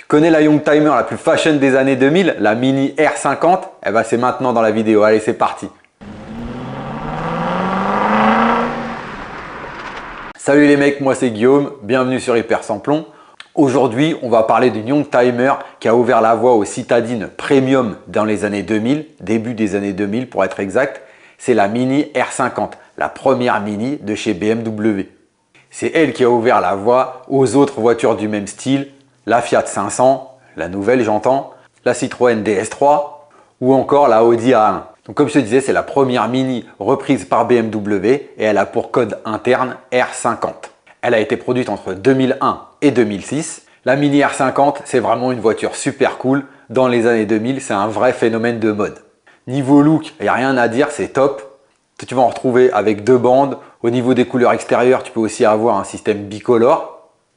Connais la Youngtimer la plus fashion des années 2000, la Mini R50? Eh ben c'est maintenant dans la vidéo, allez c'est parti. Salut les mecs, moi c'est Guillaume, bienvenue sur Hyper Samplon. Aujourd'hui, on va parler d'une Youngtimer qui a ouvert la voie aux citadines premium dans les années 2000, début des années 2000 pour être exact. C'est la Mini R50, la première Mini de chez BMW. C'est elle qui a ouvert la voie aux autres voitures du même style, la Fiat 500, la nouvelle j'entends, la Citroën DS3 ou encore la Audi A1. Donc comme je te disais, c'est la première Mini reprise par BMW et elle a pour code interne R50. Elle a été produite entre 2001 et 2006. La Mini R50, c'est vraiment une voiture super cool. Dans les années 2000, c'est un vrai phénomène de mode. Niveau look, il n'y a rien à dire, c'est top. Tu vas en retrouver avec deux bandes. Au niveau des couleurs extérieures, tu peux aussi avoir un système bicolore.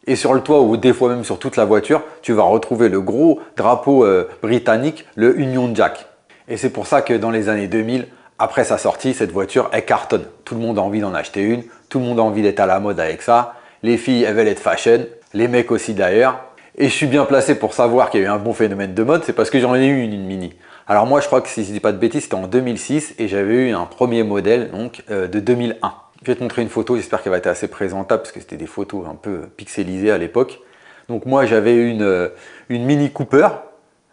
Et sur le toit ou des fois même sur toute la voiture, tu vas retrouver le gros drapeau britannique, le Union Jack. Et c'est pour ça que dans les années 2000, après sa sortie, cette voiture, elle cartonne. Tout le monde a envie d'en acheter une. Tout le monde a envie d'être à la mode avec ça. Les filles, elles veulent être fashion. Les mecs aussi d'ailleurs. Et je suis bien placé pour savoir qu'il y a eu un bon phénomène de mode. C'est parce que j'en ai eu une Mini. Alors moi, je crois que si je ne dis pas de bêtises, c'était en 2006. Et j'avais eu un premier modèle donc, de 2001. Je vais te montrer une photo. J'espère qu'elle va être assez présentable. Parce que c'était des photos un peu pixelisées à l'époque. Donc moi, j'avais une Mini Cooper,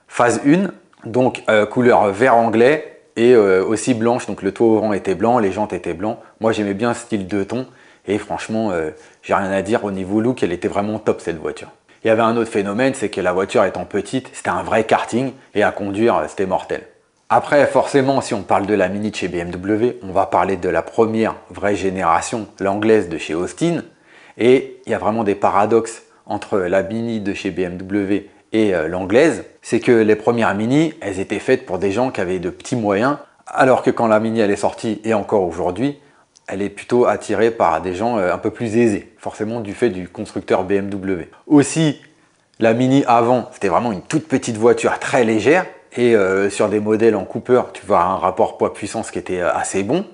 phase 1. Donc couleur vert anglais. Et aussi blanche, donc le toit avant était blanc, les jantes étaient blancs. Moi j'aimais bien ce style deux tons et franchement j'ai rien à dire au niveau look, elle était vraiment top cette voiture. Il y avait un autre phénomène, c'est que la voiture étant petite, c'était un vrai karting et à conduire c'était mortel. Après forcément si on parle de la Mini de chez BMW, on va parler de la première vraie génération, l'anglaise de chez Austin. Et il y a vraiment des paradoxes entre la Mini de chez BMW et l'anglaise, c'est que les premières Mini, elles étaient faites pour des gens qui avaient de petits moyens, alors que quand la Mini elle est sortie, et encore aujourd'hui, elle est plutôt attirée par des gens un peu plus aisés, forcément du fait du constructeur BMW. Aussi, la Mini avant, c'était vraiment une toute petite voiture très légère, et sur des modèles en Cooper, tu vois un rapport poids-puissance qui était assez bon.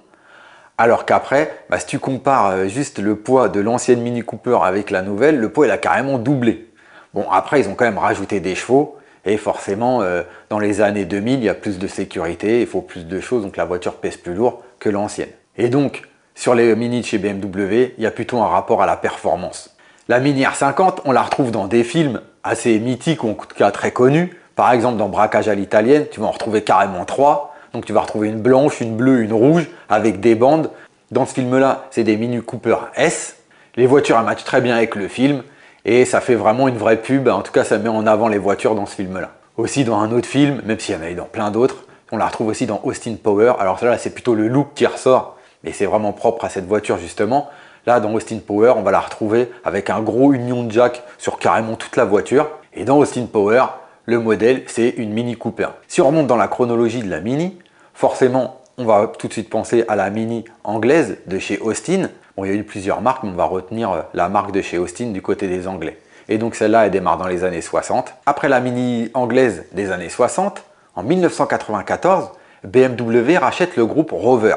Alors qu'après, si tu compares juste le poids de l'ancienne Mini Cooper avec la nouvelle, le poids il a carrément doublé. Bon, après, ils ont quand même rajouté des chevaux et forcément, dans les années 2000, il y a plus de sécurité, il faut plus de choses, donc la voiture pèse plus lourd que l'ancienne. Et donc, sur les Mini de chez BMW, il y a plutôt un rapport à la performance. La Mini R50, on la retrouve dans des films assez mythiques ou en tout cas très connus. Par exemple, dans Braquage à l'italienne, tu vas en retrouver carrément 3. Donc, tu vas retrouver une blanche, une bleue, une rouge avec des bandes. Dans ce film-là, c'est des Mini Cooper S. Les voitures, elles matchent très bien avec le film. Et ça fait vraiment une vraie pub, en tout cas ça met en avant les voitures dans ce film-là. Aussi dans un autre film, même s'il y en a eu dans plein d'autres, on la retrouve aussi dans Austin Power. Alors là c'est plutôt le look qui ressort, mais c'est vraiment propre à cette voiture justement. Là dans Austin Power, on va la retrouver avec un gros Union Jack sur carrément toute la voiture. Et dans Austin Power, le modèle c'est une Mini Cooper. Si on remonte dans la chronologie de la Mini, forcément on va tout de suite penser à la Mini anglaise de chez Austin. Bon, il y a eu plusieurs marques, mais on va retenir la marque de chez Austin du côté des Anglais. Et donc celle-là, elle démarre dans les années 60. Après la Mini anglaise des années 60, en 1994, BMW rachète le groupe Rover,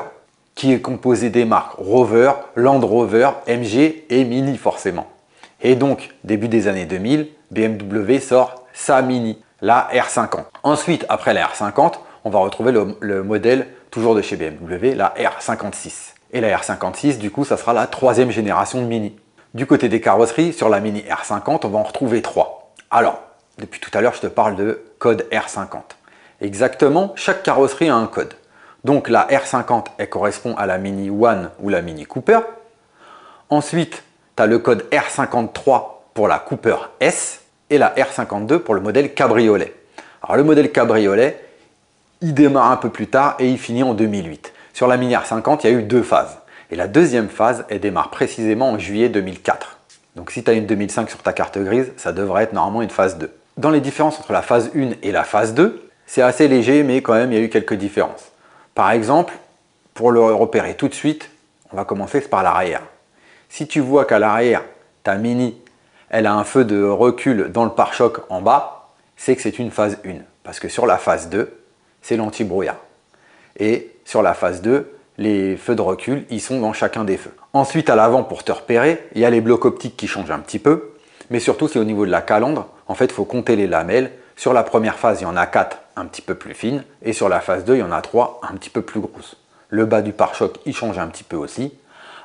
qui est composé des marques Rover, Land Rover, MG et Mini forcément. Et donc, début des années 2000, BMW sort sa Mini, la R50. Ensuite, après la R50, on va retrouver le modèle toujours de chez BMW, la R56. Et la R56, du coup, ça sera la troisième génération de Mini. Du côté des carrosseries, sur la Mini R50, on va en retrouver 3. Alors, depuis tout à l'heure, je te parle de code R50. Exactement, chaque carrosserie a un code. Donc la R50, elle correspond à la Mini One ou la Mini Cooper. Ensuite, tu as le code R53 pour la Cooper S et la R52 pour le modèle cabriolet. Alors le modèle cabriolet, il démarre un peu plus tard et il finit en 2008. Sur la Mini R50, il y a eu deux phases. Et la deuxième phase, elle démarre précisément en juillet 2004. Donc si tu as une 2005 sur ta carte grise, ça devrait être normalement une phase 2. Dans les différences entre la phase 1 et la phase 2, c'est assez léger, mais quand même, il y a eu quelques différences. Par exemple, pour le repérer tout de suite, on va commencer par l'arrière. Si tu vois qu'à l'arrière, ta Mini, elle a un feu de recul dans le pare-choc en bas, c'est que c'est une phase 1. Parce que sur la phase 2, c'est l'anti-brouillard. Et sur la phase 2, les feux de recul, ils sont dans chacun des feux. Ensuite, à l'avant, pour te repérer, il y a les blocs optiques qui changent un petit peu. Mais surtout, c'est au niveau de la calandre. En fait, il faut compter les lamelles. Sur la première phase, il y en a 4 un petit peu plus fines. Et sur la phase 2, il y en a 3 un petit peu plus grosses. Le bas du pare-choc, il change un petit peu aussi.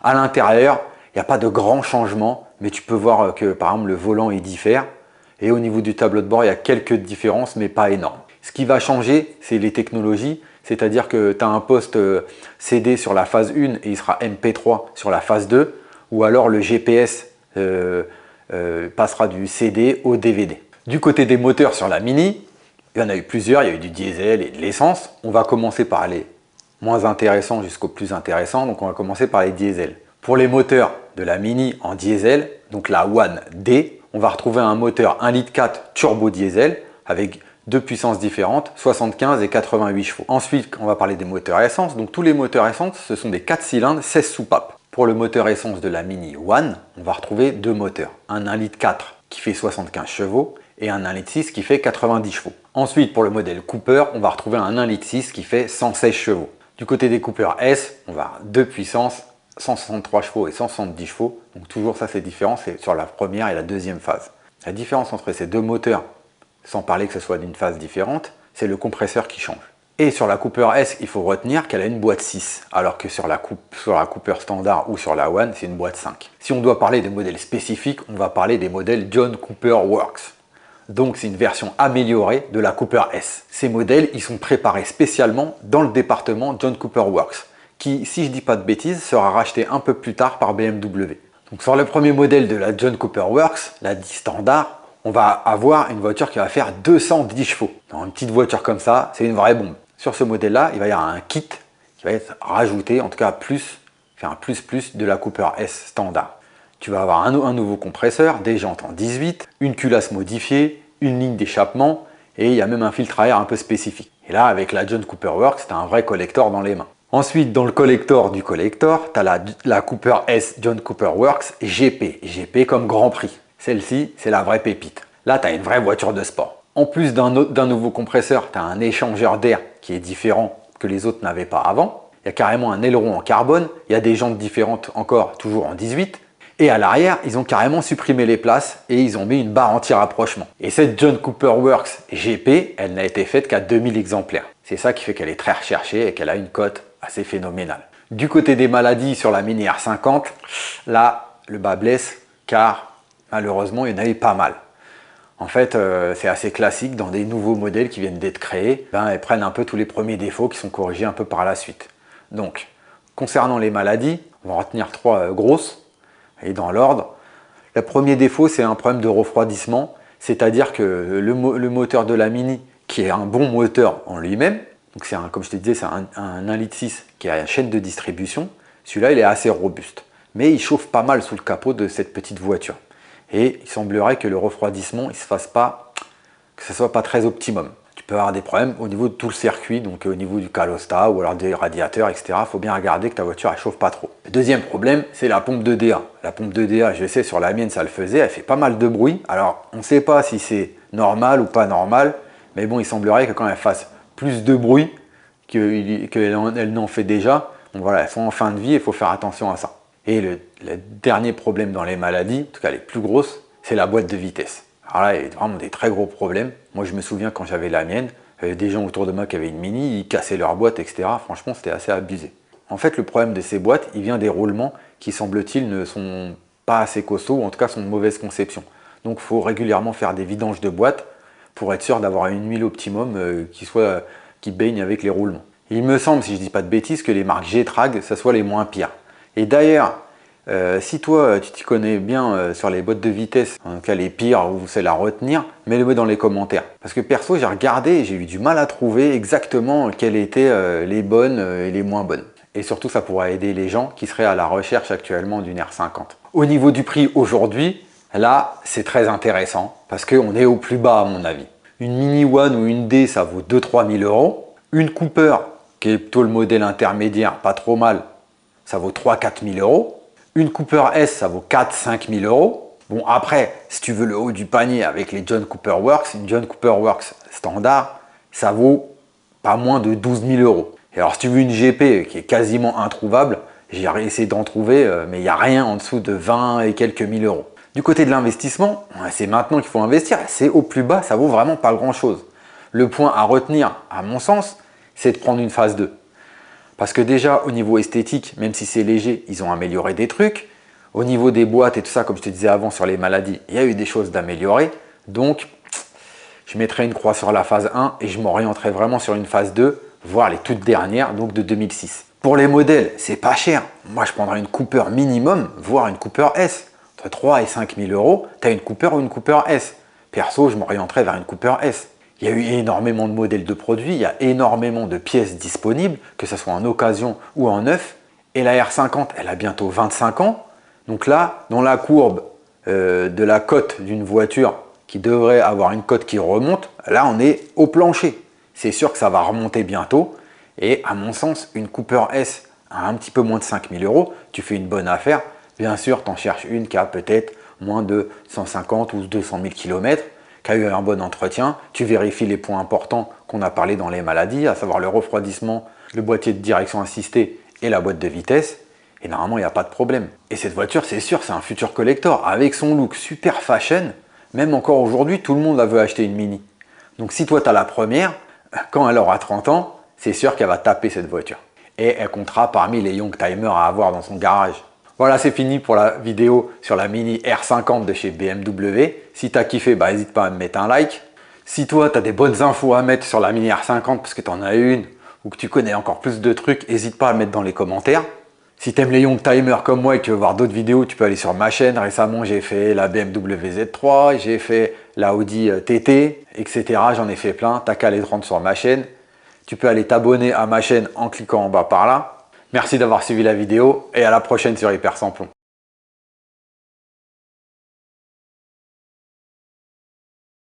À l'intérieur, il n'y a pas de grands changements, mais tu peux voir que par exemple le volant il diffère. Et au niveau du tableau de bord, il y a quelques différences, mais pas énormes. Ce qui va changer, c'est les technologies. C'est-à-dire que tu as un poste CD sur la phase 1 et il sera MP3 sur la phase 2. Ou alors le GPS passera du CD au DVD. Du côté des moteurs sur la Mini, il y en a eu plusieurs. Il y a eu du diesel et de l'essence. On va commencer par les moins intéressants jusqu'aux plus intéressants. Donc on va commencer par les diesel. Pour les moteurs de la Mini en diesel, donc la One D, on va retrouver un moteur 1,4 litre turbo diesel avec deux puissances différentes, 75 et 88 chevaux. Ensuite, on va parler des moteurs essence. Donc tous les moteurs essence, ce sont des 4 cylindres, 16 soupapes. Pour le moteur essence de la Mini One, on va retrouver deux moteurs. Un 1,4 litre qui fait 75 chevaux et un 1,6 litre qui fait 90 chevaux. Ensuite, pour le modèle Cooper, on va retrouver un 1,6 litre qui fait 116 chevaux. Du côté des Cooper S, on va avoir deux puissances, 163 chevaux et 170 chevaux. Donc toujours ça c'est différent, c'est sur la première et la deuxième phase. La différence entre ces deux moteurs, sans parler que ce soit d'une phase différente, c'est le compresseur qui change. Et sur la Cooper S, il faut retenir qu'elle a une boîte 6, alors que sur la Cooper standard ou sur la One, c'est une boîte 5. Si on doit parler des modèles spécifiques, on va parler des modèles John Cooper Works. Donc c'est une version améliorée de la Cooper S. Ces modèles, ils sont préparés spécialement dans le département John Cooper Works, qui, si je ne dis pas de bêtises, sera racheté un peu plus tard par BMW. Donc sur le premier modèle de la John Cooper Works, la 10 standard, on va avoir une voiture qui va faire 210 chevaux. Dans une petite voiture comme ça, c'est une vraie bombe. Sur ce modèle-là, il va y avoir un kit qui va être rajouté, en tout cas faire un plus de la Cooper S standard. Tu vas avoir un nouveau compresseur, des jantes en 18, une culasse modifiée, une ligne d'échappement et il y a même un filtre à air un peu spécifique. Et là, avec la John Cooper Works, tu as un vrai collector dans les mains. Ensuite, dans le collector du collector, tu as la Cooper S John Cooper Works GP. GP comme Grand Prix. Celle-ci, c'est la vraie pépite. Là, tu as une vraie voiture de sport. En plus d'un nouveau compresseur, tu as un échangeur d'air qui est différent que les autres n'avaient pas avant. Il y a carrément un aileron en carbone. Il y a des jantes différentes encore, toujours en 18. Et à l'arrière, ils ont carrément supprimé les places et ils ont mis une barre anti-rapprochement. Et cette John Cooper Works GP, elle n'a été faite qu'à 2000 exemplaires. C'est ça qui fait qu'elle est très recherchée et qu'elle a une cote assez phénoménale. Du côté des maladies sur la Mini R50, là, le bas blesse car malheureusement, il y en a eu pas mal. En fait, c'est assez classique dans des nouveaux modèles qui viennent d'être créés. Elles prennent un peu tous les premiers défauts qui sont corrigés un peu par la suite. Donc, concernant les maladies, on va retenir trois grosses. Et dans l'ordre, le premier défaut, c'est un problème de refroidissement. C'est-à-dire que le moteur de la Mini, qui est un bon moteur en lui-même, donc c'est comme je te disais, c'est un 1,6 litre qui a une chaîne de distribution. Celui-là, il est assez robuste. Mais il chauffe pas mal sous le capot de cette petite voiture. Et il semblerait que le refroidissement, que ce soit pas très optimum. Tu peux avoir des problèmes au niveau de tout le circuit, donc au niveau du calostat ou alors des radiateurs, etc. Il faut bien regarder que ta voiture ne chauffe pas trop. Le deuxième problème, c'est la pompe de DA. La pompe de DA, je sais, sur la mienne, ça le faisait, elle fait pas mal de bruit. Alors, on ne sait pas si c'est normal ou pas normal, mais bon, il semblerait que quand elle fasse plus de bruit qu'elle n'en fait déjà, donc voilà, elles sont en fin de vie, il faut faire attention à ça. Et le dernier problème dans les maladies, en tout cas les plus grosses, c'est la boîte de vitesse. Alors là, il y a vraiment des très gros problèmes. Moi, je me souviens quand j'avais la mienne, il y avait des gens autour de moi qui avaient une Mini, ils cassaient leur boîte, etc. Franchement, c'était assez abusé. En fait, le problème de ces boîtes, il vient des roulements qui, semble-t-il, ne sont pas assez costauds, ou en tout cas sont de mauvaise conception. Donc, il faut régulièrement faire des vidanges de boîtes pour être sûr d'avoir une huile optimum qui baigne avec les roulements. Il me semble, si je ne dis pas de bêtises, que les marques Getrag, ça soit les moins pires. Et d'ailleurs, si toi tu t'y connais bien sur les boîtes de vitesse, en tout cas les pires ou celles à retenir, mets-le dans les commentaires. Parce que perso, j'ai regardé et j'ai eu du mal à trouver exactement quelles étaient les bonnes et les moins bonnes. Et surtout, ça pourra aider les gens qui seraient à la recherche actuellement d'une R50. Au niveau du prix aujourd'hui, là, c'est très intéressant parce qu'on est au plus bas à mon avis. Une Mini One ou une D, ça vaut 2-3 000 euros. Une Cooper, qui est plutôt le modèle intermédiaire, pas trop mal, ça vaut 3-4 000 euros. Une Cooper S, ça vaut 4-5 000 euros. Bon, après, si tu veux le haut du panier avec les John Cooper Works, une John Cooper Works standard, ça vaut pas moins de 12 000 euros. Et alors, si tu veux une GP qui est quasiment introuvable, j'ai essayé d'en trouver, mais il n'y a rien en dessous de 20 et quelques mille euros. Du côté de l'investissement, c'est maintenant qu'il faut investir. C'est au plus bas, ça vaut vraiment pas grand-chose. Le point à retenir, à mon sens, c'est de prendre une phase 2. Parce que déjà, au niveau esthétique, même si c'est léger, ils ont amélioré des trucs. Au niveau des boîtes et tout ça, comme je te disais avant sur les maladies, il y a eu des choses d'améliorer. Donc, je mettrai une croix sur la phase 1 et je m'orienterai vraiment sur une phase 2, voire les toutes dernières, donc de 2006. Pour les modèles, c'est pas cher. Moi, je prendrais une Cooper minimum, voire une Cooper S. Entre 3 et 5 000 euros, tu as une Cooper ou une Cooper S. Perso, je m'orienterais vers une Cooper S. Il y a eu énormément de modèles de produits, il y a énormément de pièces disponibles, que ce soit en occasion ou en neuf. Et la R50, elle a bientôt 25 ans. Donc là, dans la courbe de la cote d'une voiture qui devrait avoir une cote qui remonte, là on est au plancher. C'est sûr que ça va remonter bientôt. Et à mon sens, une Cooper S à un petit peu moins de 5 000 euros, tu fais une bonne affaire. Bien sûr, tu en cherches une qui a peut-être moins de 150 ou 200 000 km, qui a eu un bon entretien. Tu vérifies les points importants qu'on a parlé dans les maladies, à savoir le refroidissement, le boîtier de direction assistée et la boîte de vitesse. Et normalement, il n'y a pas de problème. Et cette voiture, c'est sûr, c'est un futur collector. Avec son look super fashion, même encore aujourd'hui, tout le monde la veut acheter une Mini. Donc si toi, tu as la première, quand elle aura 30 ans, c'est sûr qu'elle va taper cette voiture. Et elle comptera parmi les Youngtimers à avoir dans son garage. Voilà, c'est fini pour la vidéo sur la Mini R50 de chez BMW. Si tu as kiffé, n'hésite pas à me mettre un like. Si toi, tu as des bonnes infos à mettre sur la Mini R50 parce que tu en as une ou que tu connais encore plus de trucs, n'hésite pas à le mettre dans les commentaires. Si tu aimes les Youngtimers comme moi et que tu veux voir d'autres vidéos, tu peux aller sur ma chaîne. Récemment, j'ai fait la BMW Z3, j'ai fait la Audi TT, etc. J'en ai fait plein. T'as qu'à aller te rendre sur ma chaîne. Tu peux aller t'abonner à ma chaîne en cliquant en bas par là. Merci d'avoir suivi la vidéo et à la prochaine sur Hyper Sans Plomb.